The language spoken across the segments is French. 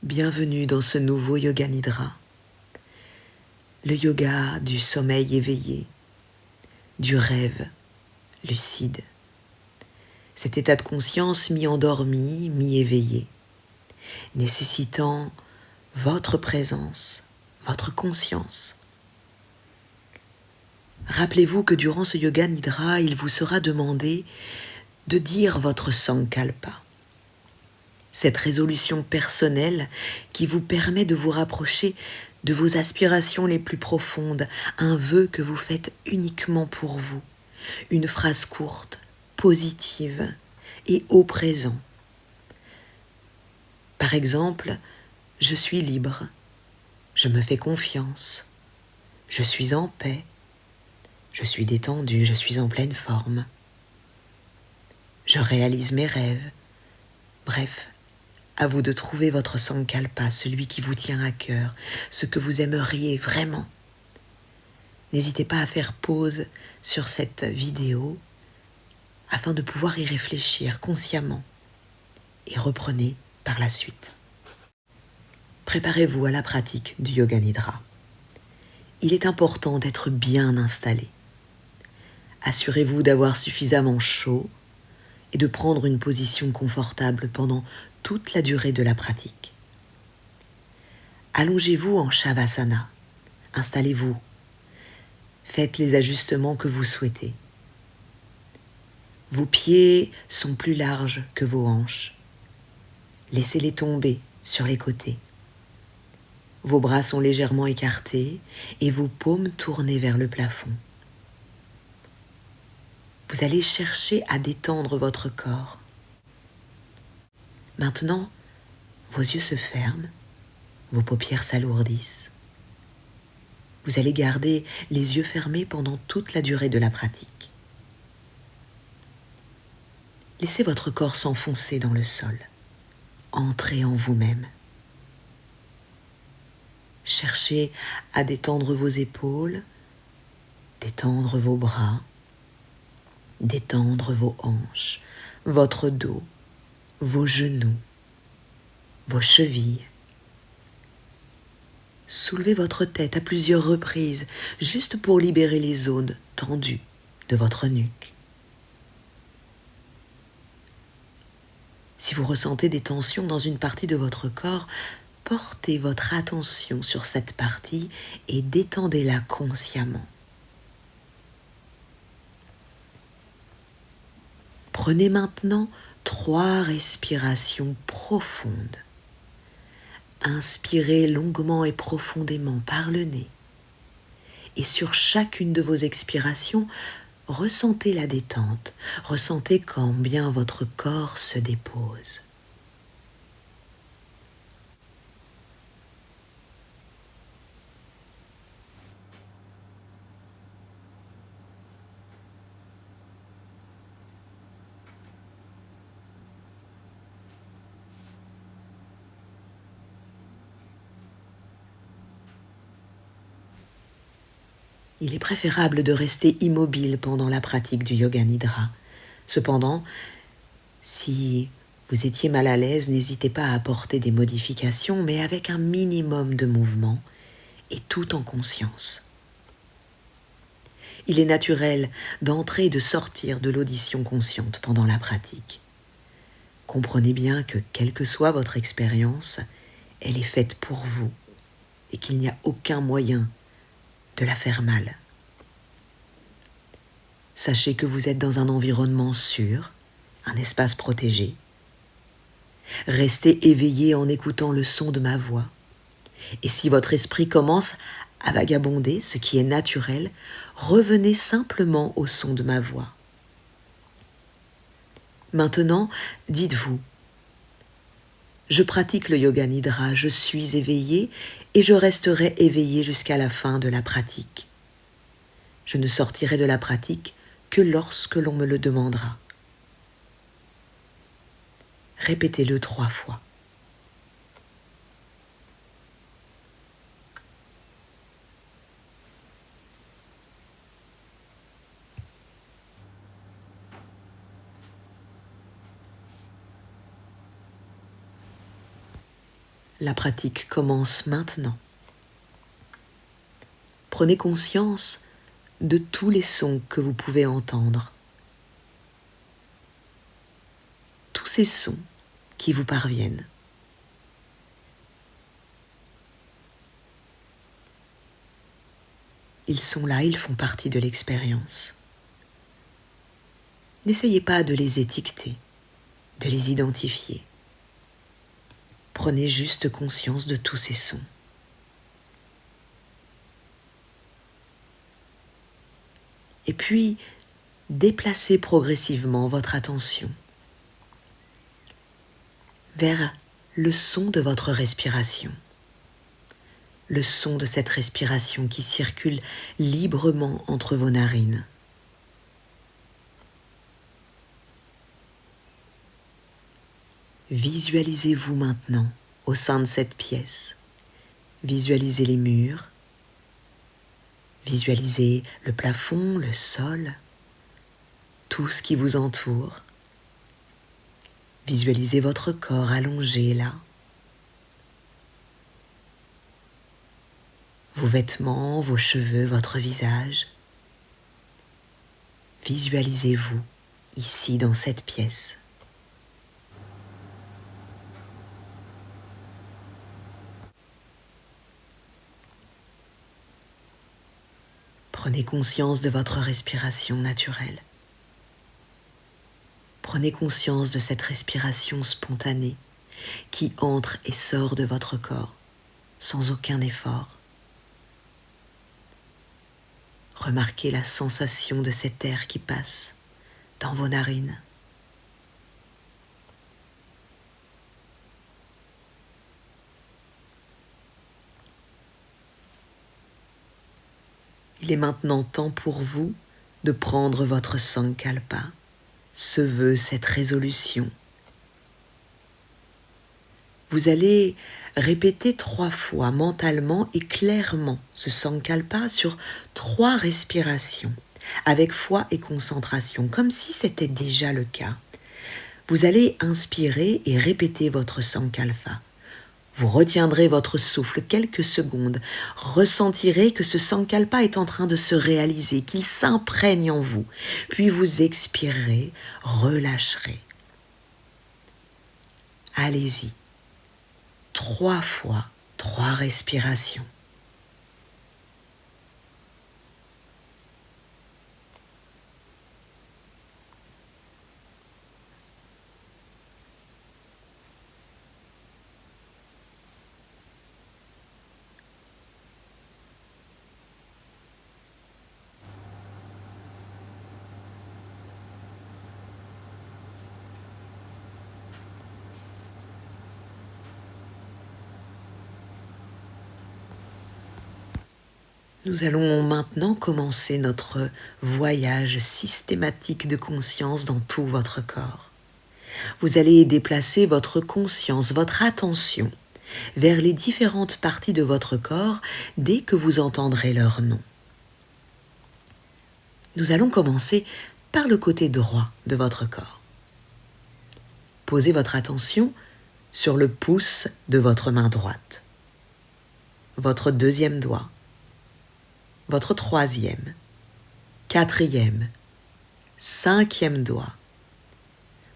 Bienvenue dans ce nouveau Yoga Nidra, le yoga du sommeil éveillé, du rêve lucide. Cet état de conscience mi-endormi, mi-éveillé, nécessitant votre présence, votre conscience. Rappelez-vous que durant ce Yoga Nidra, il vous sera demandé de dire votre Sankalpa, cette résolution personnelle qui vous permet de vous rapprocher de vos aspirations les plus profondes, un vœu que vous faites uniquement pour vous, une phrase courte, positive et au présent. Par exemple, je suis libre, je me fais confiance, je suis en paix, je suis détendu, je suis en pleine forme, je réalise mes rêves. Bref, à vous de trouver votre Sankalpa, celui qui vous tient à cœur, ce que vous aimeriez vraiment. N'hésitez pas à faire pause sur cette vidéo afin de pouvoir y réfléchir consciemment et reprenez par la suite. Préparez-vous à la pratique du Yoga Nidra. Il est important d'être bien installé. Assurez-vous d'avoir suffisamment chaud et de prendre une position confortable pendant toute la durée de la pratique. Allongez-vous en Shavasana. Installez-vous. Faites les ajustements que vous souhaitez. Vos pieds sont plus larges que vos hanches. Laissez-les tomber sur les côtés. Vos bras sont légèrement écartés et vos paumes tournées vers le plafond. Vous allez chercher à détendre votre corps. Maintenant, vos yeux se ferment, vos paupières s'alourdissent. Vous allez garder les yeux fermés pendant toute la durée de la pratique. Laissez votre corps s'enfoncer dans le sol. Entrez en vous-même. Cherchez à détendre vos épaules, détendre vos bras, détendre vos hanches, votre dos, vos genoux, vos chevilles. Soulevez votre tête à plusieurs reprises, juste pour libérer les zones tendues de votre nuque. Si vous ressentez des tensions dans une partie de votre corps, portez votre attention sur cette partie et détendez-la consciemment. Prenez maintenant 3 respirations profondes. Inspirez longuement et profondément par le nez. Et sur chacune de vos expirations, ressentez la détente. Ressentez combien votre corps se dépose. Il est préférable de rester immobile pendant la pratique du Yoga Nidra. Cependant, si vous étiez mal à l'aise, n'hésitez pas à apporter des modifications, mais avec un minimum de mouvement et tout en conscience. Il est naturel d'entrer et de sortir de l'audition consciente pendant la pratique. Comprenez bien que, quelle que soit votre expérience, elle est faite pour vous et qu'il n'y a aucun moyen de la faire mal. Sachez que vous êtes dans un environnement sûr, un espace protégé. Restez éveillé en écoutant le son de ma voix. Et si votre esprit commence à vagabonder, ce qui est naturel, revenez simplement au son de ma voix. Maintenant, dites-vous, je pratique le Yoga Nidra, je suis éveillé et je resterai éveillé jusqu'à la fin de la pratique. Je ne sortirai de la pratique que lorsque l'on me le demandera. Répétez-le 3 fois. La pratique commence maintenant. Prenez conscience de tous les sons que vous pouvez entendre. Tous ces sons qui vous parviennent. Ils sont là, ils font partie de l'expérience. N'essayez pas de les étiqueter, de les identifier. Prenez juste conscience de tous ces sons. Et puis, déplacez progressivement votre attention vers le son de votre respiration. Le son de cette respiration qui circule librement entre vos narines. Visualisez-vous maintenant au sein de cette pièce. Visualisez les murs. Visualisez le plafond, le sol, tout ce qui vous entoure. Visualisez votre corps allongé là. Vos vêtements, vos cheveux, votre visage. Visualisez-vous ici dans cette pièce. Prenez conscience de votre respiration naturelle. Prenez conscience de cette respiration spontanée qui entre et sort de votre corps sans aucun effort. Remarquez la sensation de cet air qui passe dans vos narines. Il est maintenant temps pour vous de prendre votre Sankalpa, ce vœu, cette résolution. Vous allez répéter 3 fois mentalement et clairement ce Sankalpa sur 3 respirations, avec foi et concentration, comme si c'était déjà le cas. Vous allez inspirer et répéter votre Sankalpa. Vous retiendrez votre souffle quelques secondes, ressentirez que ce Sankalpa est en train de se réaliser, qu'il s'imprègne en vous, puis vous expirerez, relâcherez. Allez-y, 3 fois, 3 respirations. Nous allons maintenant commencer notre voyage systématique de conscience dans tout votre corps. Vous allez déplacer votre conscience, votre attention vers les différentes parties de votre corps dès que vous entendrez leur nom. Nous allons commencer par le côté droit de votre corps. Posez votre attention sur le pouce de votre main droite, votre 2e doigt, votre 3e, 4e, 5e doigt.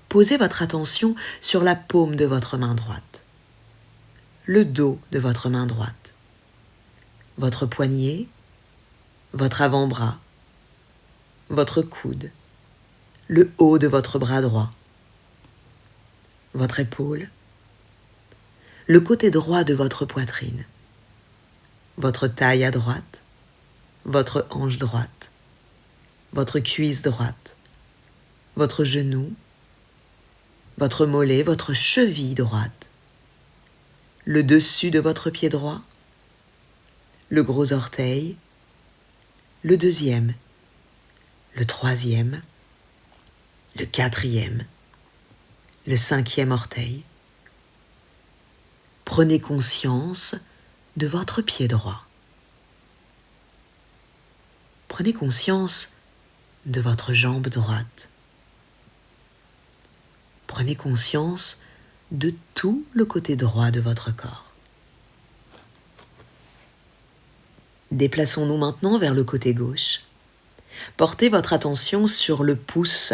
Posez votre attention sur la paume de votre main droite, le dos de votre main droite, votre poignet, votre avant-bras, votre coude, le haut de votre bras droit, votre épaule, le côté droit de votre poitrine, votre taille à droite, votre hanche droite, votre cuisse droite, votre genou, votre mollet, votre cheville droite, le dessus de votre pied droit, le gros orteil, le 2e, le 3e, le 4e, le 5e orteil. Prenez conscience de votre pied droit. Prenez conscience de votre jambe droite. Prenez conscience de tout le côté droit de votre corps. Déplaçons-nous maintenant vers le côté gauche. Portez votre attention sur le pouce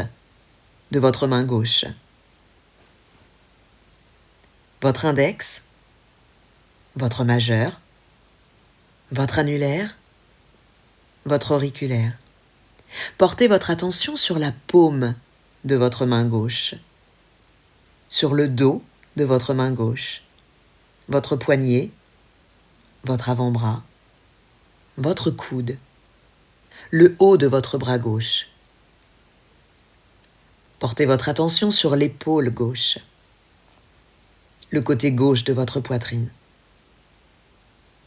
de votre main gauche. Votre index, votre majeur, votre annulaire, votre auriculaire. Portez votre attention sur la paume de votre main gauche, sur le dos de votre main gauche, votre poignet, votre avant-bras, votre coude, le haut de votre bras gauche. Portez votre attention sur l'épaule gauche, le côté gauche de votre poitrine,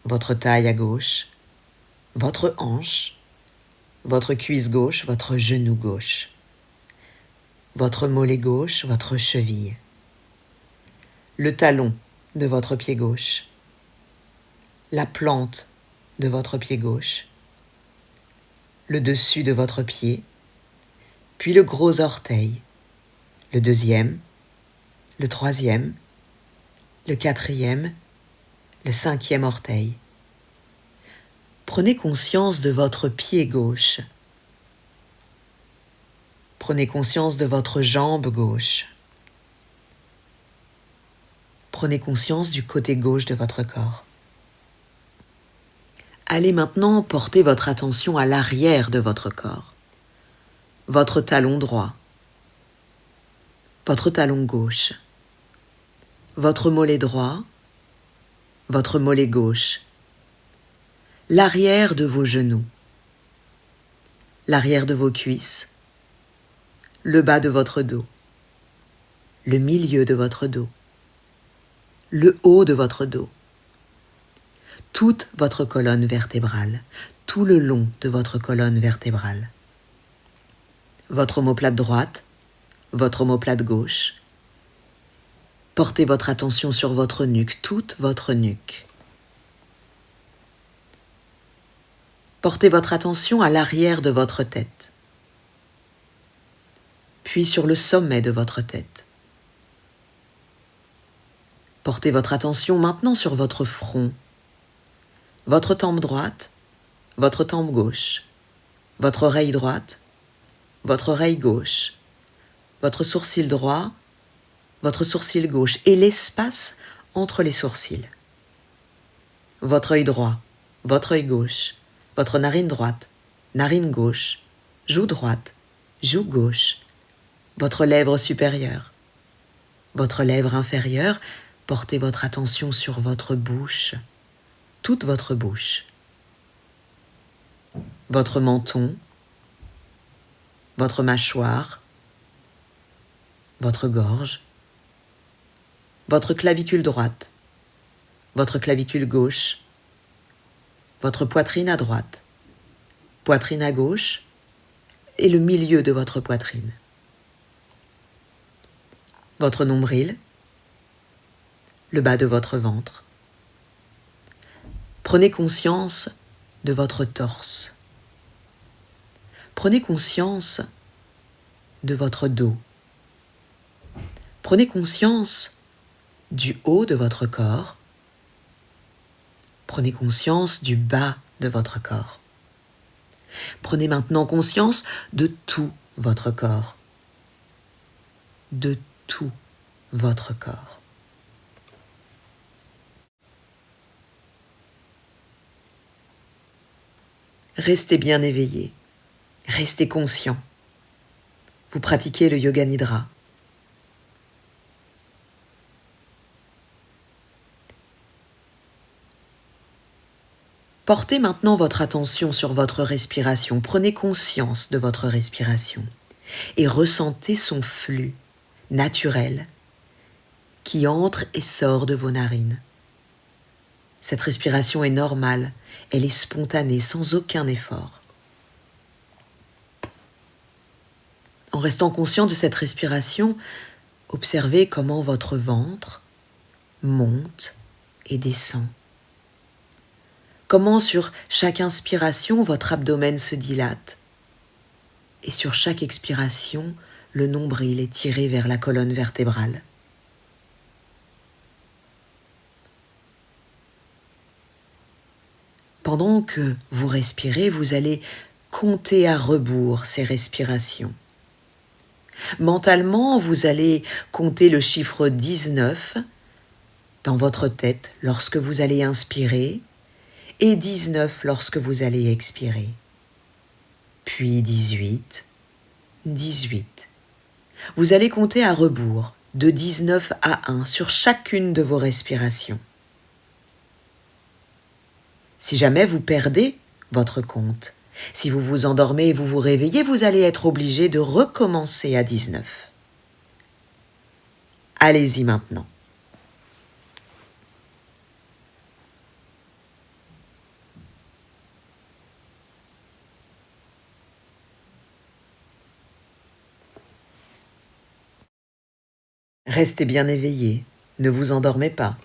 votre taille à gauche, votre hanche, votre cuisse gauche, votre genou gauche, votre mollet gauche, votre cheville, le talon de votre pied gauche, la plante de votre pied gauche, le dessus de votre pied, puis le gros orteil, le deuxième, le troisième, le quatrième, le cinquième orteil. Prenez conscience de votre pied gauche. Prenez conscience de votre jambe gauche. Prenez conscience du côté gauche de votre corps. Allez maintenant porter votre attention à l'arrière de votre corps. Votre talon droit, votre talon gauche, votre mollet droit, votre mollet gauche, l'arrière de vos genoux, l'arrière de vos cuisses, le bas de votre dos, le milieu de votre dos, le haut de votre dos, toute votre colonne vertébrale, tout le long de votre colonne vertébrale, votre omoplate droite, votre omoplate gauche. Portez votre attention sur votre nuque, toute votre nuque. Portez votre attention à l'arrière de votre tête, puis sur le sommet de votre tête. Portez votre attention maintenant sur votre front, votre tempe droite, votre tempe gauche, votre oreille droite, votre oreille gauche, votre sourcil droit, votre sourcil gauche et l'espace entre les sourcils. Votre œil droit, votre œil gauche, votre narine droite, narine gauche, joue droite, joue gauche, votre lèvre supérieure, votre lèvre inférieure. Portez votre attention sur votre bouche, toute votre bouche, votre menton, votre mâchoire, votre gorge, votre clavicule droite, votre clavicule gauche, votre poitrine à droite, poitrine à gauche et le milieu de votre poitrine, votre nombril, le bas de votre ventre. Prenez conscience de votre torse. Prenez conscience de votre dos. Prenez conscience du haut de votre corps. Prenez conscience du bas de votre corps. Prenez maintenant conscience de tout votre corps. De tout votre corps. Restez bien éveillé, restez conscient. Vous pratiquez le Yoga Nidra. Portez maintenant votre attention sur votre respiration. Prenez conscience de votre respiration et ressentez son flux naturel qui entre et sort de vos narines. Cette respiration est normale, elle est spontanée, sans aucun effort. En restant conscient de cette respiration, observez comment votre ventre monte et descend. Comment sur chaque inspiration, votre abdomen se dilate et sur chaque expiration, le nombril est tiré vers la colonne vertébrale. Pendant que vous respirez, vous allez compter à rebours ces respirations. Mentalement, vous allez compter le chiffre 19 dans votre tête lorsque vous allez inspirer et 19 lorsque vous allez expirer. Puis 18, 18. Vous allez compter à rebours de 19 à 1 sur chacune de vos respirations. Si jamais vous perdez votre compte, si vous vous endormez et vous vous réveillez, vous allez être obligé de recommencer à 19. Allez-y maintenant. Restez bien éveillé, ne vous endormez pas.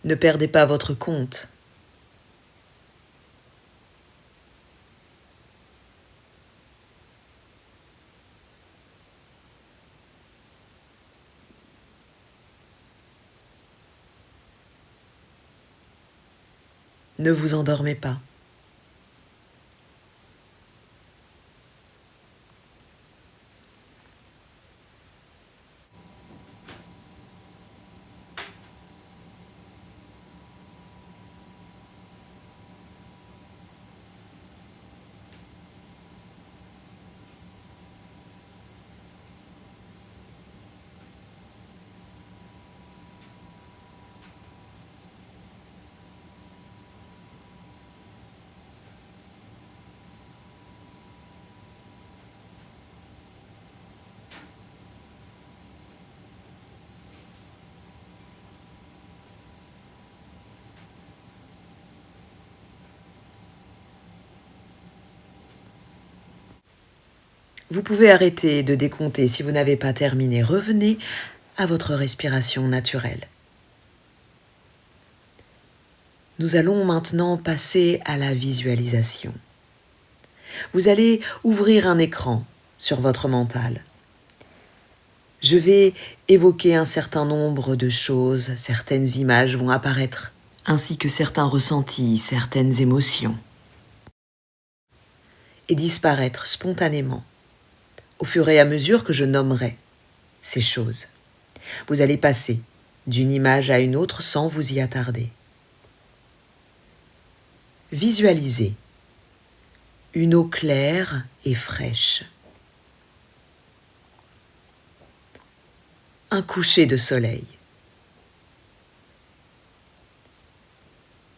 Ne perdez pas votre compte. Ne vous endormez pas. Vous pouvez arrêter de décompter si vous n'avez pas terminé. Revenez à votre respiration naturelle. Nous allons maintenant passer à la visualisation. Vous allez ouvrir un écran sur votre mental. Je vais évoquer un certain nombre de choses, certaines images vont apparaître, ainsi que certains ressentis, certaines émotions, et disparaître spontanément au fur et à mesure que je nommerai ces choses. Vous allez passer d'une image à une autre sans vous y attarder. Visualisez une eau claire et fraîche. Un coucher de soleil.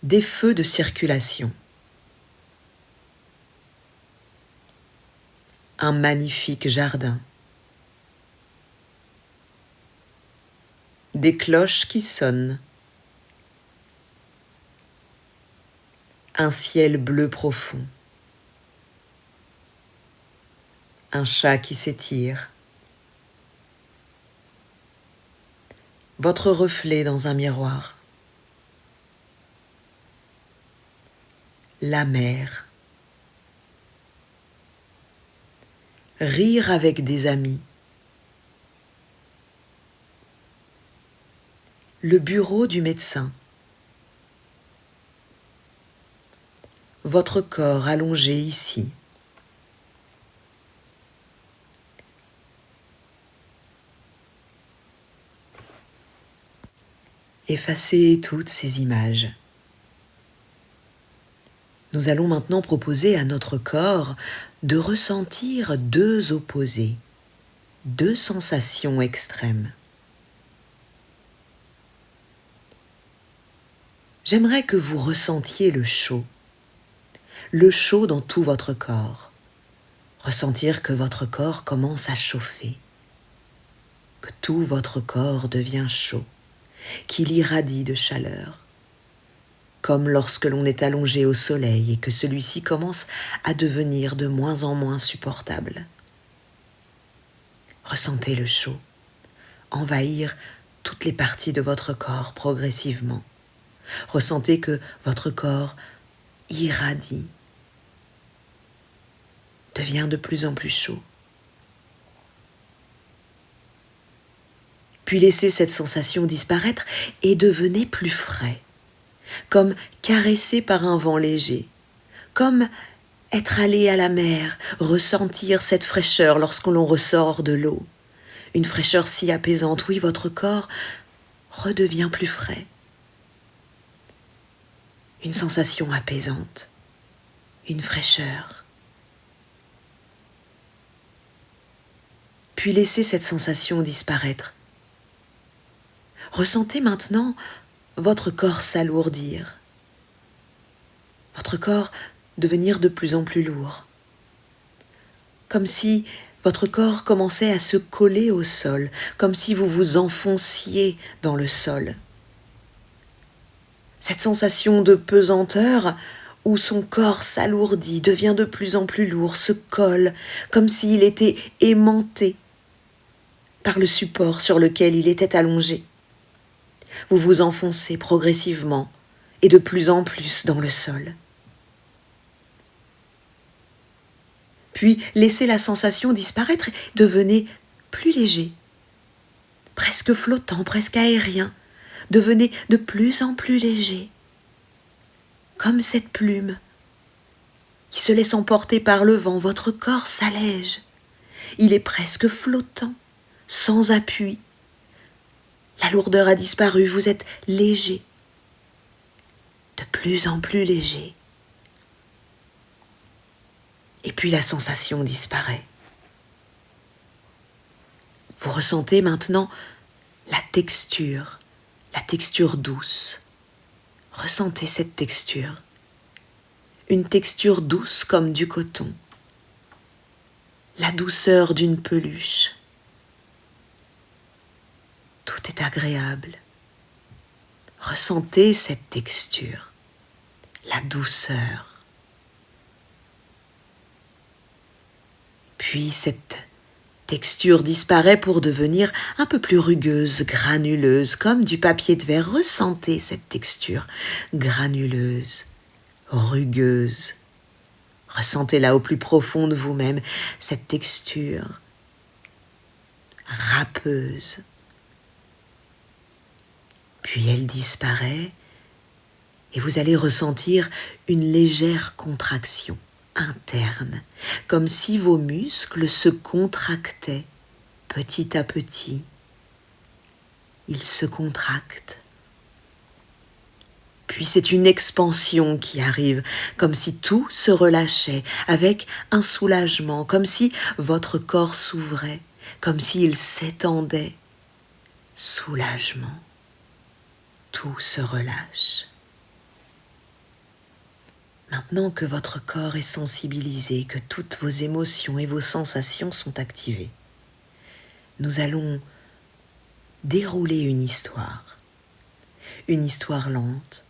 Des feux de circulation. Un magnifique jardin. Des cloches qui sonnent. Un ciel bleu profond. Un chat qui s'étire. Votre reflet dans un miroir. La mer. Rire avec des amis. Le bureau du médecin. Votre corps allongé ici. Effacez toutes ces images. Nous allons maintenant proposer à notre corps de ressentir deux opposés, deux sensations extrêmes. J'aimerais que vous ressentiez le chaud dans tout votre corps. Ressentir que votre corps commence à chauffer, que tout votre corps devient chaud, qu'il irradie de chaleur, comme lorsque l'on est allongé au soleil et que celui-ci commence à devenir de moins en moins supportable. Ressentez le chaud envahir toutes les parties de votre corps progressivement. Ressentez que votre corps irradie, devient de plus en plus chaud. Puis laissez cette sensation disparaître et devenez plus frais, comme caressé par un vent léger, comme être allé à la mer, ressentir cette fraîcheur lorsque l'on ressort de l'eau. Une fraîcheur si apaisante, oui, votre corps redevient plus frais. Une sensation apaisante, une fraîcheur. Puis laissez cette sensation disparaître. Ressentez maintenant votre corps s'alourdir, votre corps devenir de plus en plus lourd, comme si votre corps commençait à se coller au sol, comme si vous vous enfonciez dans le sol. Cette sensation de pesanteur où son corps s'alourdit, devient de plus en plus lourd, se colle, comme s'il était aimanté par le support sur lequel il était allongé. Vous vous enfoncez progressivement et de plus en plus dans le sol. Puis laissez la sensation disparaître et devenez plus léger, presque flottant, presque aérien. Devenez de plus en plus léger, comme cette plume qui se laisse emporter par le vent. Votre corps s'allège, il est presque flottant, sans appui. La lourdeur a disparu, vous êtes léger, de plus en plus léger. Et puis la sensation disparaît. Vous ressentez maintenant la texture douce. Ressentez cette texture. Une texture douce comme du coton. La douceur d'une peluche. Tout est agréable. Ressentez cette texture, la douceur. Puis cette texture disparaît pour devenir un peu plus rugueuse, granuleuse, comme du papier de verre. Ressentez cette texture granuleuse, rugueuse. Ressentez-la au plus profond de vous-même, cette texture râpeuse. Puis elle disparaît et vous allez ressentir une légère contraction interne, comme si vos muscles se contractaient petit à petit. Ils se contractent. Puis c'est une expansion qui arrive, comme si tout se relâchait, avec un soulagement, comme si votre corps s'ouvrait, comme s'il s'étendait. Soulagement. Tout se relâche. Maintenant que votre corps est sensibilisé, que toutes vos émotions et vos sensations sont activées, nous allons dérouler une histoire lente,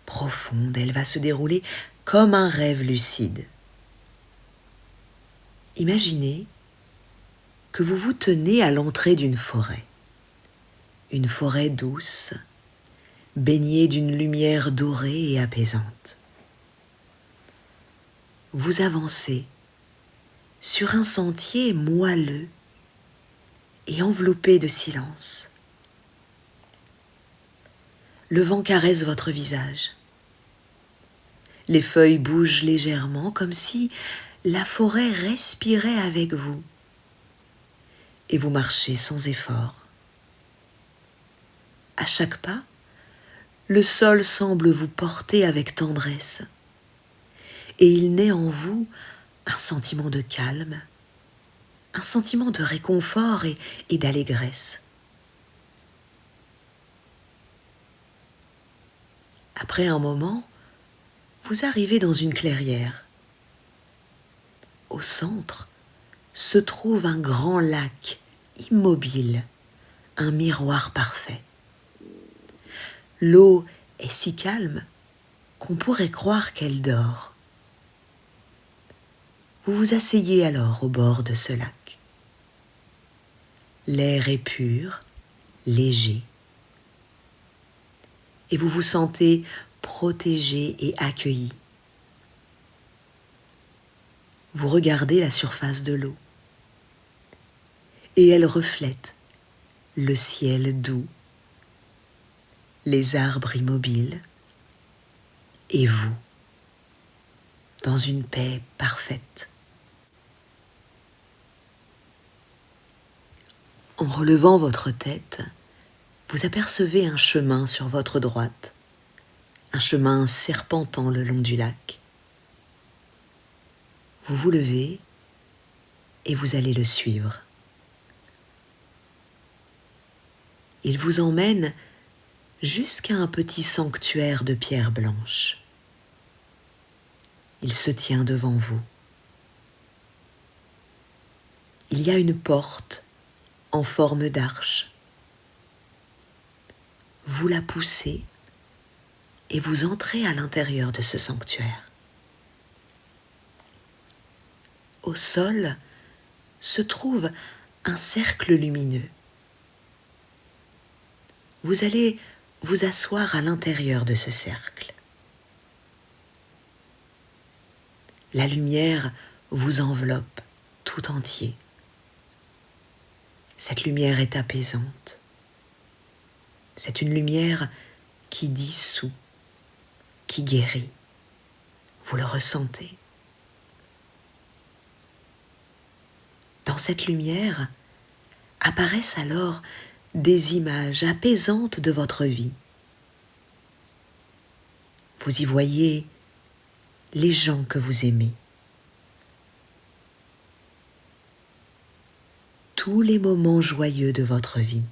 profonde. Elle va se dérouler comme un rêve lucide. Imaginez que vous vous tenez à l'entrée d'une forêt douce, baignée d'une lumière dorée et apaisante. Vous avancez sur un sentier moelleux et enveloppé de silence. Le vent caresse votre visage. Les feuilles bougent légèrement comme si la forêt respirait avec vous. Et vous marchez sans effort. À chaque pas, le sol semble vous porter avec tendresse. Et il naît en vous un sentiment de calme, un sentiment de réconfort et d'allégresse. Après un moment, vous arrivez dans une clairière. Au centre se trouve un grand lac immobile, un miroir parfait. L'eau est si calme qu'on pourrait croire qu'elle dort. Vous vous asseyez alors au bord de ce lac. L'air est pur, léger, et vous vous sentez protégé et accueilli. Vous regardez la surface de l'eau, et elle reflète le ciel doux, les arbres immobiles, et vous, dans une paix parfaite. En relevant votre tête, vous apercevez un chemin sur votre droite, un chemin serpentant le long du lac. Vous vous levez et vous allez le suivre. Il vous emmène jusqu'à un petit sanctuaire de pierre blanche. Il se tient devant vous. Il y a une porte en forme d'arche. Vous la poussez et vous entrez à l'intérieur de ce sanctuaire. Au sol se trouve un cercle lumineux. Vous allez vous asseoir à l'intérieur de ce cercle. La lumière vous enveloppe tout entier. Cette lumière est apaisante. C'est une lumière qui dissout, qui guérit. Vous le ressentez. Dans cette lumière apparaissent alors des images apaisantes de votre vie. Vous y voyez les gens que vous aimez, tous les moments joyeux de votre vie,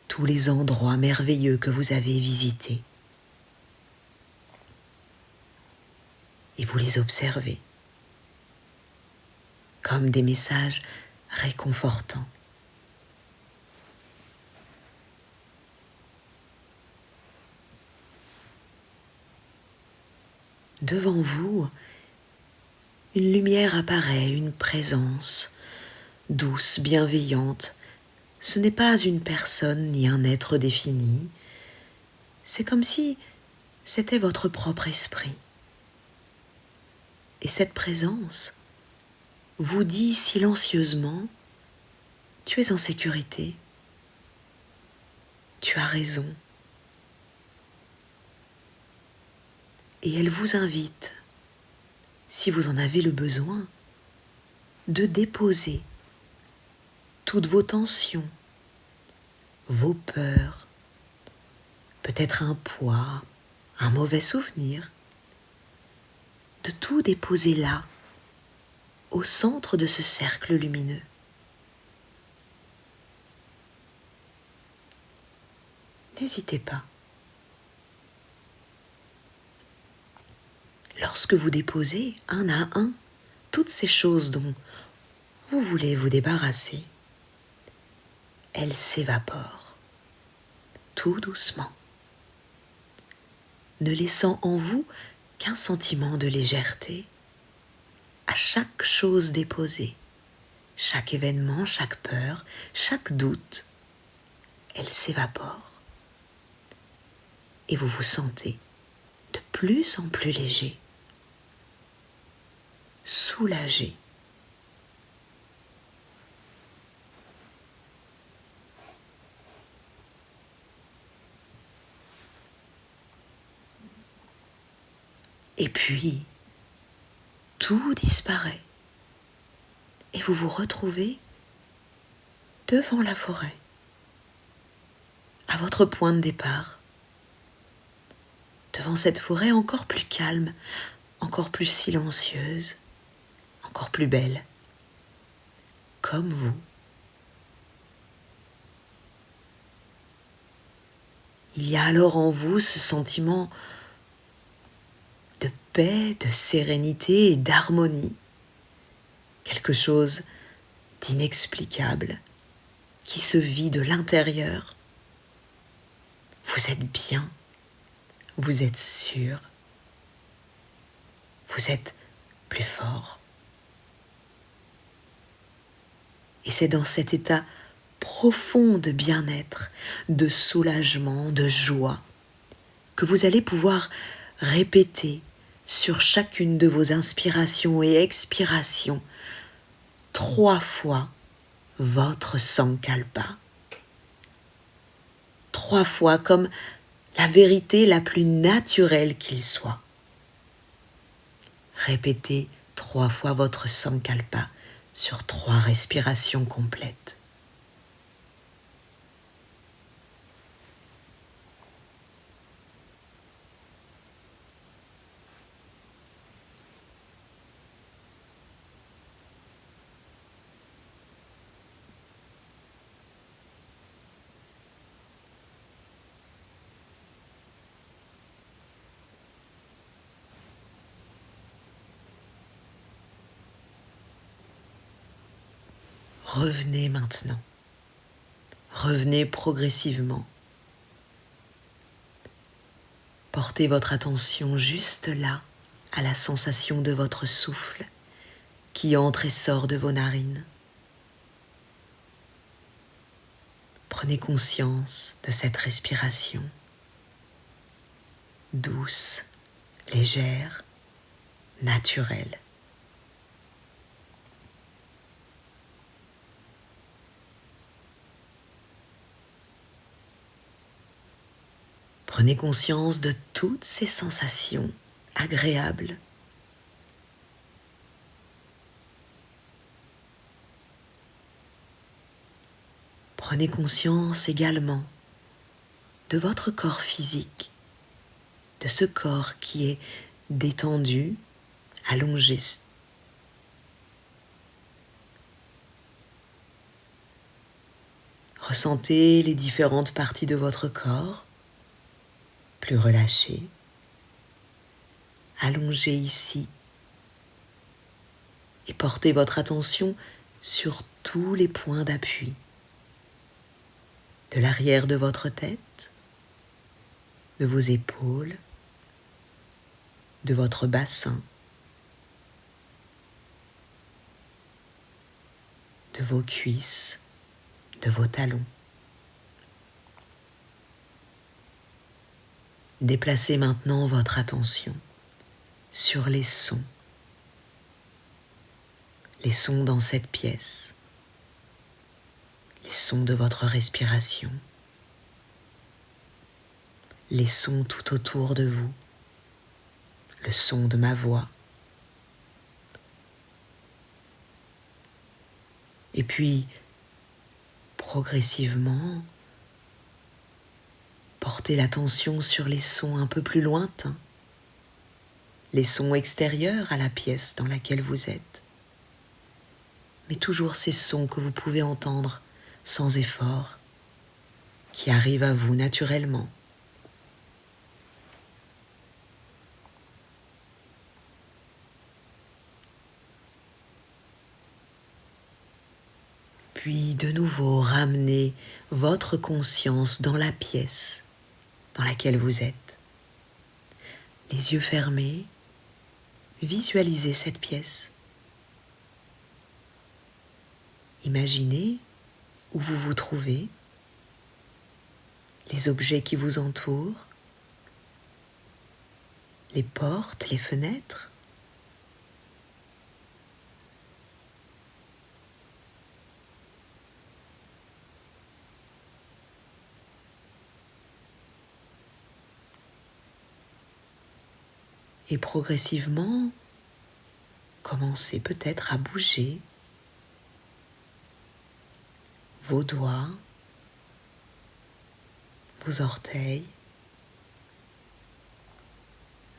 tous les endroits merveilleux que vous avez visités. Et vous les observez comme des messages réconfortants. Devant vous, une lumière apparaît, une présence douce, bienveillante. Ce n'est pas une personne ni un être défini. C'est comme si c'était votre propre esprit. Et cette présence vous dit silencieusement: tu es en sécurité, tu as raison. Et elle vous invite, si vous en avez le besoin, de déposer toutes vos tensions, vos peurs, peut-être un poids, un mauvais souvenir, de tout déposer là, au centre de ce cercle lumineux. N'hésitez pas. Lorsque vous déposez un à un toutes ces choses dont vous voulez vous débarrasser, elles s'évaporent, tout doucement, ne laissant en vous qu'un sentiment de légèreté à chaque chose déposée, chaque événement, chaque peur, chaque doute, elles s'évaporent et vous vous sentez de plus en plus léger, soulagé. Et puis, tout disparaît et vous vous retrouvez devant la forêt, à votre point de départ, devant cette forêt encore plus calme, encore plus silencieuse, encore plus belle, comme vous. Il y a alors en vous ce sentiment de paix, de sérénité et d'harmonie, quelque chose d'inexplicable qui se vit de l'intérieur. Vous êtes bien, vous êtes sûr, vous êtes plus fort. Et c'est dans cet état profond de bien-être, de soulagement, de joie, que vous allez pouvoir répéter sur chacune de vos inspirations et expirations 3 fois votre Sankalpa. 3 fois comme la vérité la plus naturelle qu'il soit. Répétez 3 fois votre Sankalpa sur 3 respirations complètes. Revenez maintenant. Revenez progressivement. Portez votre attention juste là, à la sensation de votre souffle qui entre et sort de vos narines. Prenez conscience de cette respiration douce, légère, naturelle. Prenez conscience de toutes ces sensations agréables. Prenez conscience également de votre corps physique, de ce corps qui est détendu, allongé. Ressentez les différentes parties de votre corps, plus relâchées, allongées ici, et portez votre attention sur tous les points d'appui, de l'arrière de votre tête, de vos épaules, de votre bassin, de vos cuisses, de vos talons. Déplacez maintenant votre attention sur les sons dans cette pièce, les sons de votre respiration, les sons tout autour de vous, le son de ma voix. Et puis, progressivement, portez l'attention sur les sons un peu plus lointains, les sons extérieurs à la pièce dans laquelle vous êtes, mais toujours ces sons que vous pouvez entendre sans effort, qui arrivent à vous naturellement. Puis de nouveau ramenez votre conscience dans la pièce dans laquelle vous êtes. Les yeux fermés, visualisez cette pièce. Imaginez où vous vous trouvez, les objets qui vous entourent, les portes, les fenêtres. Et progressivement, commencez peut-être à bouger vos doigts, vos orteils.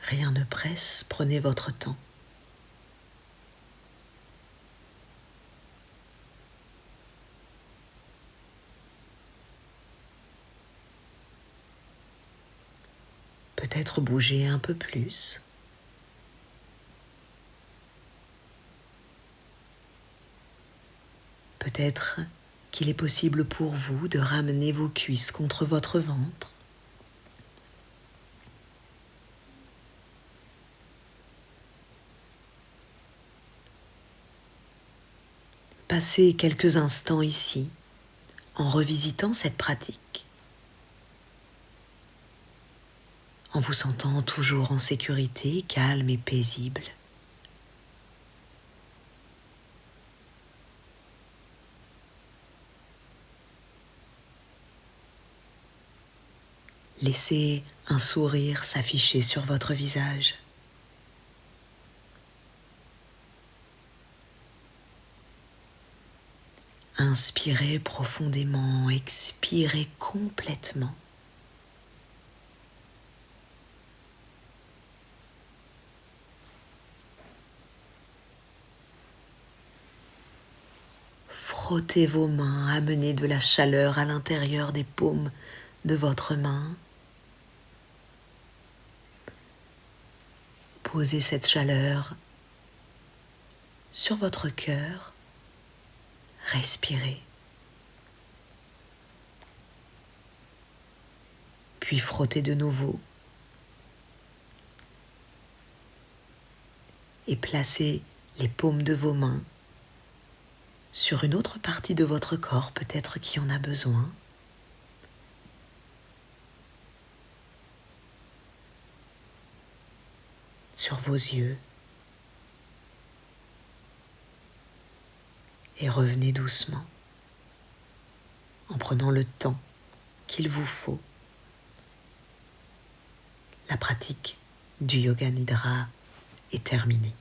Rien ne presse, prenez votre temps. Peut-être bouger un peu plus. Peut-être qu'il est possible pour vous de ramener vos cuisses contre votre ventre. Passez quelques instants ici en revisitant cette pratique, en vous sentant toujours en sécurité, calme et paisible. Laissez un sourire s'afficher sur votre visage. Inspirez profondément, expirez complètement. Frottez vos mains, amenez de la chaleur à l'intérieur des paumes de votre main. Posez cette chaleur sur votre cœur. Respirez. Puis frottez de nouveau. Et placez les paumes de vos mains sur une autre partie de votre corps, peut-être qui en a besoin. Sur vos yeux. Et revenez doucement, en prenant le temps qu'il vous faut. La pratique du Yoga Nidra est terminée.